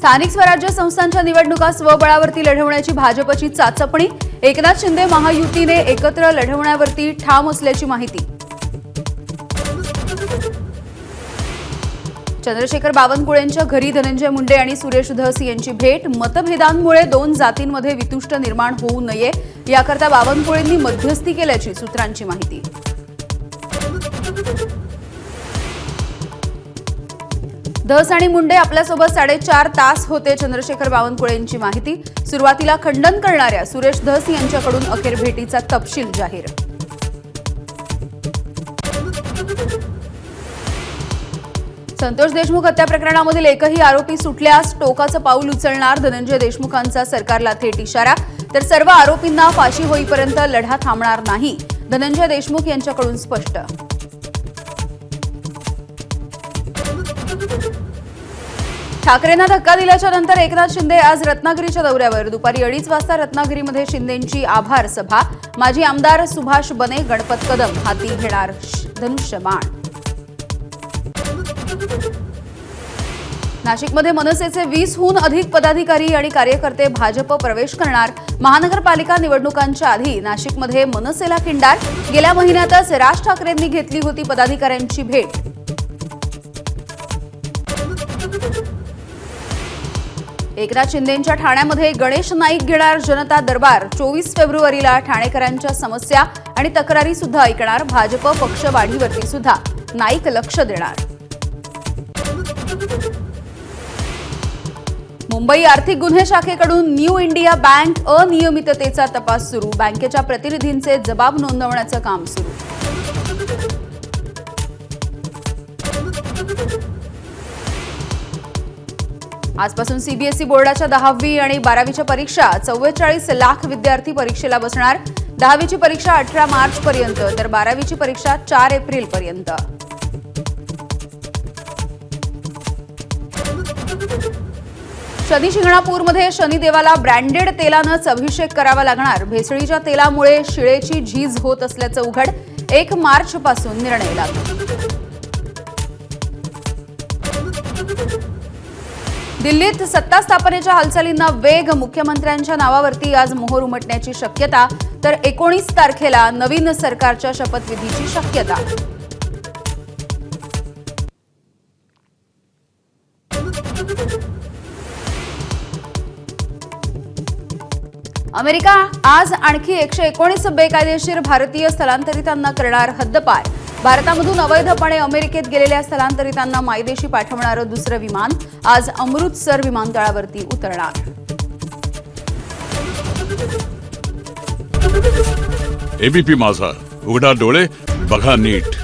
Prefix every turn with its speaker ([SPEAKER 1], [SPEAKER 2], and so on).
[SPEAKER 1] स्थानिक स्वराज्य संस्थांच्या निवडणुका स्वबळावरती लढवण्याची भाजपची चाचपणी। एकनाथ शिंदे महायुतीने एकत्र लढवण्यावरती ठाम असल्याची माहिती। चंद्रशेखर बावनकुळेंच्या घरी धनंजय मुंडे आणि सुरेश धस यांची भेट। मतभेदांमुळे दोन जातींमध्ये वितुष्ट निर्माण होऊ नये याकरता बावनकुळेंनी मध्यस्थी केल्याची सूत्रांची माहिती। धस आणि मुंडे आपल्यासोबत 4.5 तास होते। चंद्रशेखर बावनकुळेंची माहिती। सुरुवातीला खंडन करणाऱ्या सुरेश धस यांच्याकडून अखेर भेटीचा तपशील जाहीर। संतोष देशमुख हत्या प्रकरणामधील एकही आरोपी सुटल्यास टोकाचं पाऊल उचलणार धनंजय देशमुखांचा सरकारला थेट इशारा। तर सर्व आरोपींना फाशी होईपर्यंत लढा थांबणार नाही, धनंजय देशमुख यांच्याकडून स्पष्ट। ठाकरेंना धक्का दिल्याच्या नंतर एकनाथ शिंदे आज रत्नागिरीच्या दौऱ्यावर। दुपारी 2:30 वाजता रत्नागिरीमध्ये शिंदेंची आभार सभा। माजी आमदार सुभाष बने, गणपत कदम हाती घेणार धनुष्यबाण। नाशिकमध्ये मनसेचे 20हून अधिक पदाधिकारी आणि कार्यकर्ते भाजप प्रवेश करणार। महानगरपालिका निवडणुकांच्या आधी नाशिकमध्ये मनसेला खिंडार। गेल्या महिन्यातच राज ठाकरेंनी घेतली होती पदाधिकाऱ्यांची भेट। एकनाथ शिंदेंच्या ठाण्यामध्ये गणेश नाईक घेणार जनता दरबार। 24 फेब्रुवारीला ठाणेकरांच्या समस्या आणि तक्रारी सुद्धा ऐकणार। भाजप पक्ष वाढीवरती सुद्धा नाईक लक्ष देणार। मुंबई आर्थिक गुन्हे शाखेकडून न्यू इंडिया बँक अनियमिततेचा तपास सुरू। बँकेच्या प्रतिनिधींचे जबाब नोंदवण्याचं काम सुरू। आजपासून सीबीएसई बोर्डाच्या 10वी आणि 12वीच्या परीक्षा। 44 लाख विद्यार्थी परीक्षेला बसणार। 10वीची परीक्षा 18 मार्च पर्यंत तर 12वीची परीक्षा 4 एप्रिल पर्यंत। शनी शिंगणापूरमध्ये शनिदेवाला ब्रँडेड तेलानंच अभिषेक करावा लागणार। भेसळीच्या तेलामुळे शिळेची झीज होत असल्याचं उघड। 1 मार्च पासून निर्णय लागू। दिल्लीत सत्ता स्थापनेच्या हालचालींना वेग। मुख्यमंत्र्यांच्या नावावरती आज मोहर उमटण्याची शक्यता। तर 19 तारखेला नवीन सरकारच्या शपथविधीची शक्यता। अमेरिका आज आणखी 119 बेकायदेशीर भारतीय स्थलांतरितांना करणार हद्दपार। भारतामधून अवैधपणे अमेरिकेत गेलेल्या स्थलांतरितांना मायदेशी पाठवणारं दुसरं विमान आज अमृतसर विमानतळावरती उतरणार।
[SPEAKER 2] एबीपी माझा, उघडा डोळे बघा नीट।